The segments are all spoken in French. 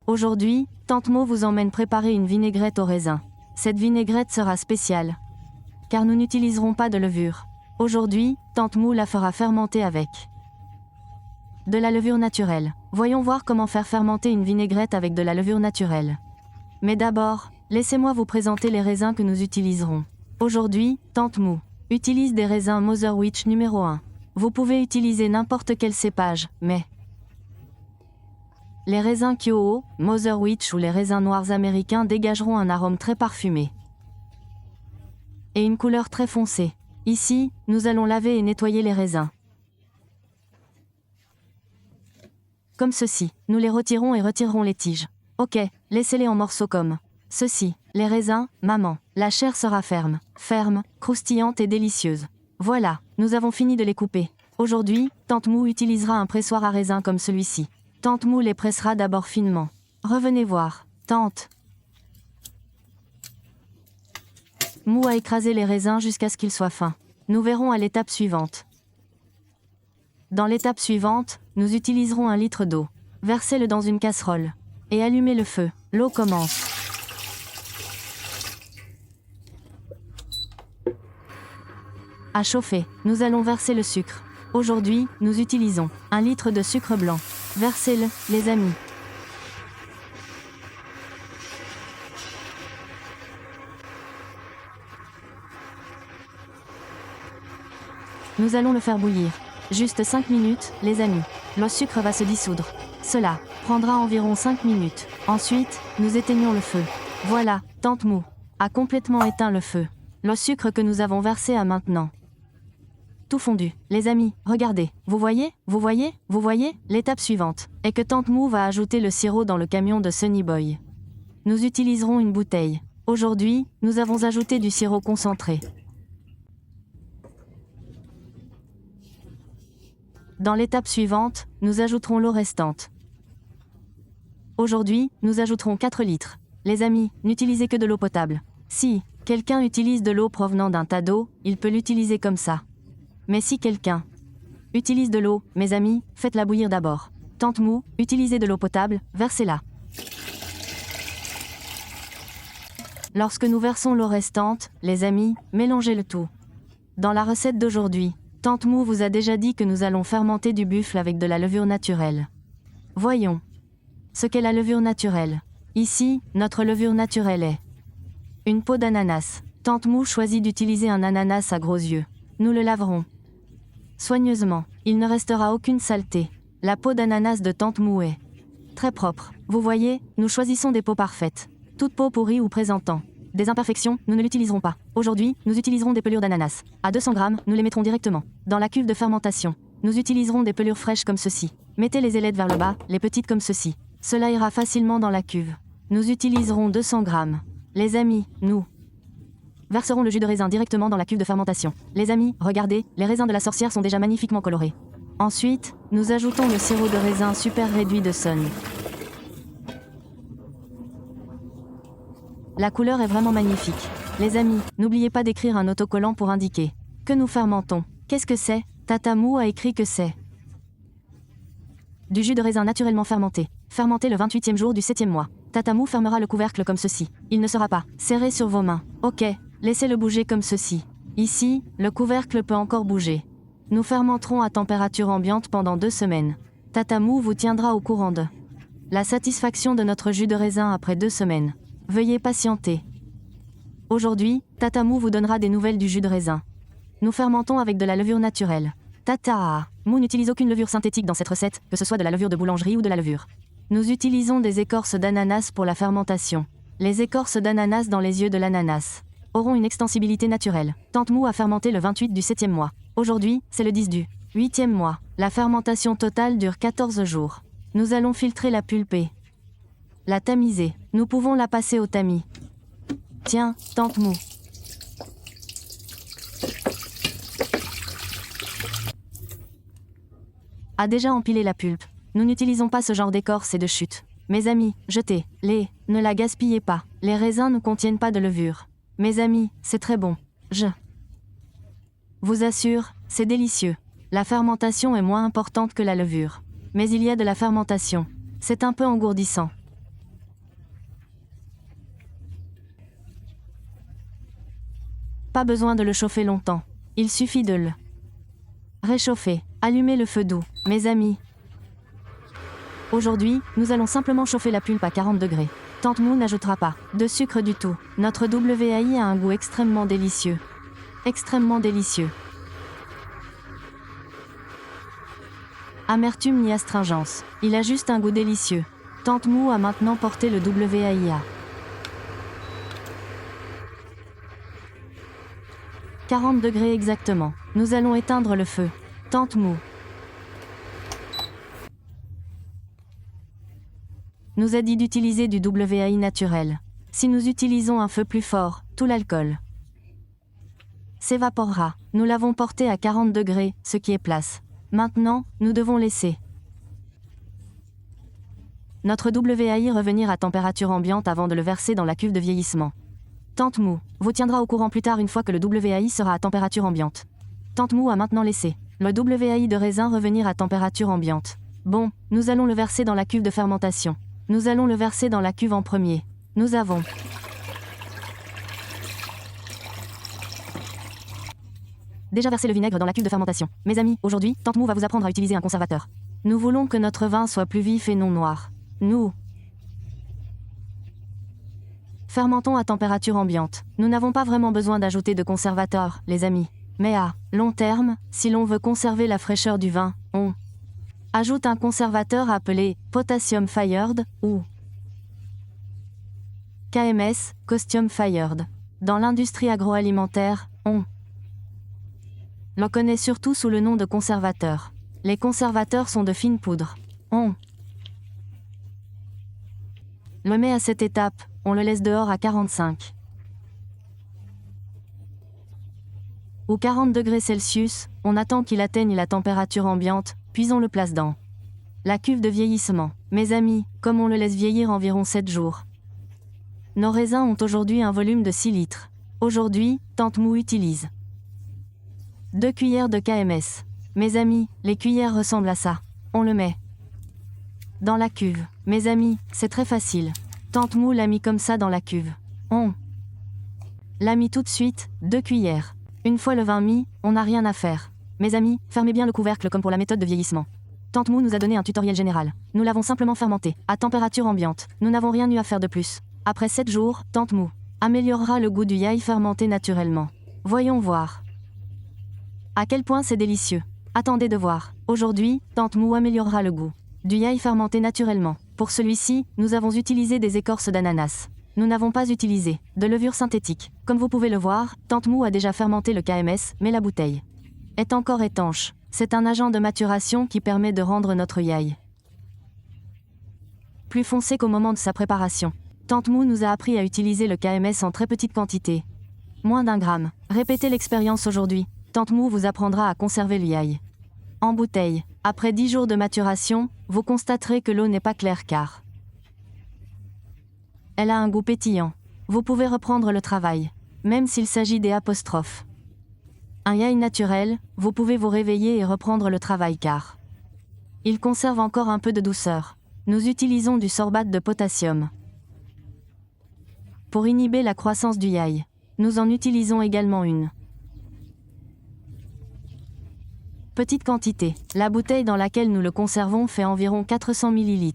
Aujourd'hui, Tante Mo vous emmène préparer une vinaigrette au raisin. Cette vinaigrette sera spéciale, car nous n'utiliserons pas de levure. Aujourd'hui, Tante Mo la fera fermenter avec de la levure naturelle. Voyons voir comment faire fermenter une vinaigrette avec de la levure naturelle. Mais d'abord, laissez-moi vous présenter les raisins que nous utiliserons. Aujourd'hui, Tante Mo utilise des raisins Motherwitch numéro 1. Vous pouvez utiliser n'importe quel cépage, mais les raisins Kyoho, Motherwitch ou les raisins noirs américains dégageront un arôme très parfumé et une couleur très foncée. Ici, nous allons laver et nettoyer les raisins. Comme ceci, nous les retirons et retirerons les tiges. Ok, laissez-les en morceaux comme ceci. Les raisins, maman, la chair sera ferme, croustillante et délicieuse. Voilà, nous avons fini de les couper. Aujourd'hui, Tante Mo utilisera un pressoir à raisins comme celui-ci. Tante Mo les pressera d'abord finement. Revenez voir, Tante Mo a écrasé les raisins jusqu'à ce qu'ils soient fins. Nous verrons à l'étape suivante. Dans l'étape suivante, nous utiliserons 1 litre d'eau. Versez-le dans une casserole et allumez le feu. L'eau commence à chauffer. Nous allons verser le sucre. Aujourd'hui, nous utilisons 1 litre de sucre blanc. Versez-le, les amis. Nous allons le faire bouillir. Juste 5 minutes, les amis. Le sucre va se dissoudre. Cela prendra environ 5 minutes. Ensuite, nous éteignons le feu. Voilà, Tante Mo a complètement éteint le feu. Le sucre que nous avons versé a maintenant tout fondu. Les amis, regardez. Vous voyez? L'étape suivante est que Tante Mo va ajouter le sirop dans le camion de Sunny Boy. Nous utiliserons une bouteille. Aujourd'hui, nous avons ajouté du sirop concentré. Dans l'étape suivante, nous ajouterons l'eau restante. Aujourd'hui, nous ajouterons 4 litres. Les amis, n'utilisez que de l'eau potable. Si quelqu'un utilise de l'eau provenant d'un tas d'eau, il peut l'utiliser comme ça. Mais si quelqu'un utilise de l'eau, mes amis, faites-la bouillir d'abord. Tante Mo, utilisez de l'eau potable, versez-la. Lorsque nous versons l'eau restante, les amis, mélangez le tout. Dans la recette d'aujourd'hui, Tante Mo vous a déjà dit que nous allons fermenter du buffle avec de la levure naturelle. Voyons ce qu'est la levure naturelle. Ici, notre levure naturelle est une peau d'ananas. Tante Mo choisit d'utiliser un ananas à gros yeux. Nous le laverons soigneusement. Il ne restera aucune saleté. La peau d'ananas de Tante Mo est très propre. Vous voyez, nous choisissons des peaux parfaites. Toute peau pourrie ou présentant des imperfections, nous ne l'utiliserons pas. Aujourd'hui, nous utiliserons des pelures d'ananas. À 200 grammes, nous les mettrons directement dans la cuve de fermentation. Nous utiliserons des pelures fraîches comme ceci. Mettez les ailettes vers le bas, les petites comme ceci. Cela ira facilement dans la cuve. Nous utiliserons 200 grammes. Les amis, nous verserons le jus de raisin directement dans la cuve de fermentation. Les amis, regardez, les raisins de la sorcière sont déjà magnifiquement colorés. Ensuite, nous ajoutons le sirop de raisin super réduit de Sun. La couleur est vraiment magnifique. Les amis, n'oubliez pas d'écrire un autocollant pour indiquer que nous fermentons. Qu'est-ce que c'est? Tata Mo a écrit que c'est du jus de raisin naturellement fermenté. Fermenté le 28e jour du 7e mois. Tata Mo fermera le couvercle comme ceci. Il ne sera pas serré sur vos mains. Ok, laissez-le bouger comme ceci. Ici, le couvercle peut encore bouger. Nous fermenterons à température ambiante pendant 2 semaines. Tata Mo vous tiendra au courant de la satisfaction de notre jus de raisin après 2 semaines. Veuillez patienter. Aujourd'hui, Tata Mo vous donnera des nouvelles du jus de raisin. Nous fermentons avec de la levure naturelle. Tata Mo n'utilise aucune levure synthétique dans cette recette, que ce soit de la levure de boulangerie ou de la levure. Nous utilisons des écorces d'ananas pour la fermentation. Les écorces d'ananas dans les yeux de l'ananas auront une extensibilité naturelle. Tante Mo a fermenté le 28 du 7e mois. Aujourd'hui, c'est le 10 du 8e mois. La fermentation totale dure 14 jours. Nous allons filtrer la pulpée. La tamiser. Nous pouvons la passer au tamis. Tiens, Tante Mo. A déjà empilé la pulpe. Nous n'utilisons pas ce genre d'écorce et de chute. Mes amis, jetez-les, ne la gaspillez pas. Les raisins ne contiennent pas de levure. Mes amis, c'est très bon. Je vous assure, c'est délicieux. La fermentation est moins importante que la levure. Mais il y a de la fermentation. C'est un peu engourdissant. Pas besoin de le chauffer longtemps. Il suffit de le réchauffer. Allumez le feu doux, mes amis. Aujourd'hui, nous allons simplement chauffer la pulpe à 40 degrés. Tante Mou n'ajoutera pas de sucre du tout. Notre WAI a un goût extrêmement délicieux. Extrêmement délicieux. Amertume ni astringence. Il a juste un goût délicieux. Tante Mou a maintenant porté le WAI à 40 degrés exactement. Nous allons éteindre le feu. Tante Mou nous a dit d'utiliser du WAI naturel. Si nous utilisons un feu plus fort, tout l'alcool s'évaporera. Nous l'avons porté à 40 degrés, ce qui est place. Maintenant, nous devons laisser notre WAI revenir à température ambiante avant de le verser dans la cuve de vieillissement. Tante Mou vous tiendra au courant plus tard une fois que le WAI sera à température ambiante. Tante Mou a maintenant laissé le WAI de raisin revenir à température ambiante. Bon, nous allons le verser dans la cuve de fermentation. Nous allons le verser dans la cuve en premier. Nous avons déjà versé le vinaigre dans la cuve de fermentation. Mes amis, aujourd'hui, Tante Mou va vous apprendre à utiliser un conservateur. Nous voulons que notre vin soit plus vif et non noir. Nous fermentons à température ambiante. Nous n'avons pas vraiment besoin d'ajouter de conservateur, les amis. Mais à long terme, si l'on veut conserver la fraîcheur du vin, on ajoute un conservateur appelé Potassium Fired ou KMS, Costume Fired. Dans l'industrie agroalimentaire, on le connaît surtout sous le nom de conservateur. Les conservateurs sont de fines poudres. On le met à cette étape, on le laisse dehors à 45 ou 40 degrés Celsius, on attend qu'il atteigne la température ambiante, puis on le place dans la cuve de vieillissement. Mes amis, comme on le laisse vieillir environ 7 jours. Nos raisins ont aujourd'hui un volume de 6 litres. Aujourd'hui, Tante Mou utilise 2 cuillères de KMS. Mes amis, les cuillères ressemblent à ça. On le met dans la cuve. Mes amis, c'est très facile. Tante Mou l'a mis comme ça dans la cuve. On l'a mis tout de suite, 2 cuillères. Une fois le vin mis, on n'a rien à faire. Mes amis, fermez bien le couvercle comme pour la méthode de vieillissement. Tante Mou nous a donné un tutoriel général. Nous l'avons simplement fermenté, à température ambiante. Nous n'avons rien eu à faire de plus. Après 7 jours, Tante Mou améliorera le goût du yaï fermenté naturellement. Voyons voir à quel point c'est délicieux. Attendez de voir. Aujourd'hui, Tante Mou améliorera le goût du yaï fermenté naturellement. Pour celui-ci, nous avons utilisé des écorces d'ananas. Nous n'avons pas utilisé de levure synthétique. Comme vous pouvez le voir, Tante Mou a déjà fermenté le KMS, mais la bouteille est encore étanche. C'est un agent de maturation qui permet de rendre notre yaï plus foncé qu'au moment de sa préparation. Tante Mou nous a appris à utiliser le KMS en très petite quantité. Moins d'1 gramme. Répétez l'expérience aujourd'hui. Tante Mou vous apprendra à conserver le yaï en bouteille. Après 10 jours de maturation, vous constaterez que l'eau n'est pas claire car elle a un goût pétillant. Vous pouvez reprendre le travail, même s'il s'agit des apostrophes. Un yaï naturel, vous pouvez vous réveiller et reprendre le travail car il conserve encore un peu de douceur. Nous utilisons du sorbate de potassium pour inhiber la croissance du yaï. Nous en utilisons également une petite quantité. La bouteille dans laquelle nous le conservons fait environ 400 ml.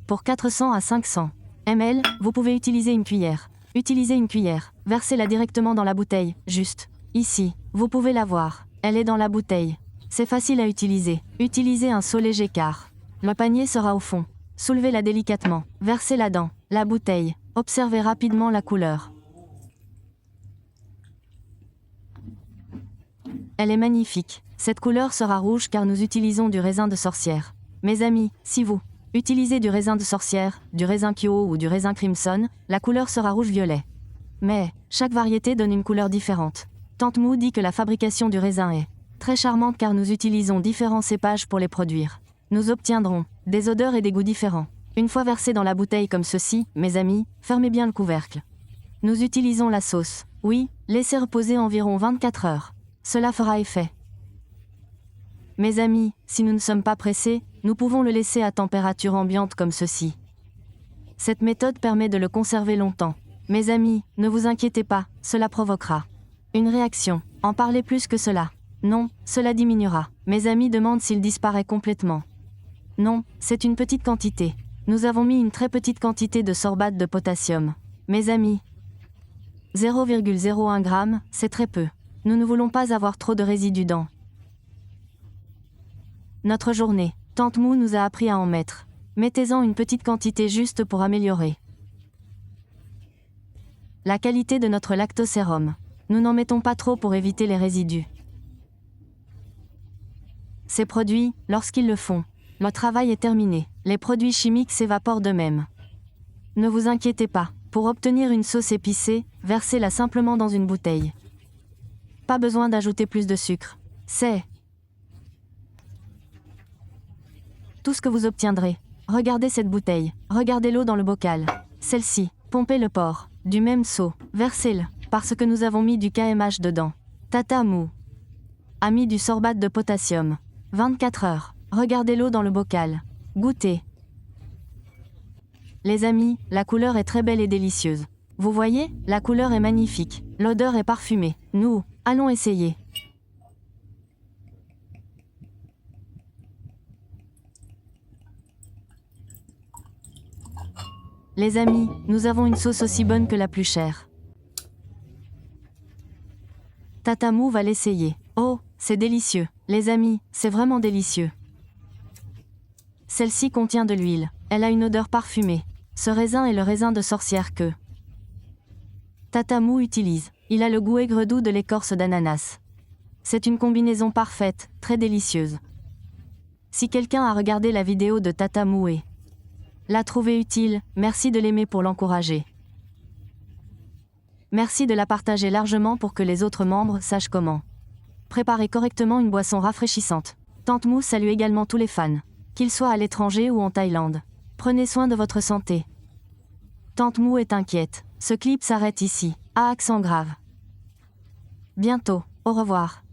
Pour 400 à 500 ml, vous pouvez utiliser une cuillère. Utilisez une cuillère. Versez-la directement dans la bouteille, juste ici. Vous pouvez la voir. Elle est dans la bouteille. C'est facile à utiliser. Utilisez un seau léger car le panier sera au fond. Soulevez-la délicatement. Versez-la dans la bouteille. Observez rapidement la couleur. Elle est magnifique. Cette couleur sera rouge car nous utilisons du raisin de sorcière. Mes amis, si vous utilisez du raisin de sorcière, du raisin Kyo ou du raisin Crimson, la couleur sera rouge-violet. Mais, chaque variété donne une couleur différente. Tante Mou dit que la fabrication du raisin est très charmante car nous utilisons différents cépages pour les produire. Nous obtiendrons des odeurs et des goûts différents. Une fois versé dans la bouteille comme ceci, mes amis, fermez bien le couvercle. Nous utilisons la sauce. Oui, laissez reposer environ 24 heures. Cela fera effet. Mes amis, si nous ne sommes pas pressés, nous pouvons le laisser à température ambiante comme ceci. Cette méthode permet de le conserver longtemps. Mes amis, ne vous inquiétez pas, cela provoquera Une réaction. En parler plus que cela. Non, cela diminuera. Mes amis demandent s'il disparaît complètement. Non, c'est une petite quantité. Nous avons mis une très petite quantité de sorbate de potassium. Mes amis. 0,01 g, c'est très peu. Nous ne voulons pas avoir trop de résidus dans notre journée. Tante Mou nous a appris à en mettre. Mettez-en une petite quantité juste pour améliorer la qualité de notre lactosérum. Nous n'en mettons pas trop pour éviter les résidus. Ces produits, lorsqu'ils le font, le travail est terminé. Les produits chimiques s'évaporent d'eux-mêmes. Ne vous inquiétez pas. Pour obtenir une sauce épicée, versez-la simplement dans une bouteille. Pas besoin d'ajouter plus de sucre. C'est tout ce que vous obtiendrez. Regardez cette bouteille. Regardez l'eau dans le bocal. Celle-ci. Pompez le porc. Du même seau. Versez-le. Parce que nous avons mis du KMH dedans. Tata Mou a mis du sorbate de potassium. 24 heures. Regardez l'eau dans le bocal. Goûtez. Les amis, la couleur est très belle et délicieuse. Vous voyez, la couleur est magnifique. L'odeur est parfumée. Nous, allons essayer. Les amis, nous avons une sauce aussi bonne que la plus chère. Tata Mou va l'essayer. Oh, c'est délicieux. Les amis, c'est vraiment délicieux. Celle-ci contient de l'huile. Elle a une odeur parfumée. Ce raisin est le raisin de sorcière que Tata Mou utilise. Il a le goût aigre-doux de l'écorce d'ananas. C'est une combinaison parfaite, très délicieuse. Si quelqu'un a regardé la vidéo de Tata Mou et l'a trouvé utile, merci de l'aimer pour l'encourager. Merci de la partager largement pour que les autres membres sachent comment préparer correctement une boisson rafraîchissante. Tante Mou salue également tous les fans, qu'ils soient à l'étranger ou en Thaïlande. Prenez soin de votre santé. Tante Mou est inquiète. Ce clip s'arrête ici. À accent grave. Bientôt. Au revoir.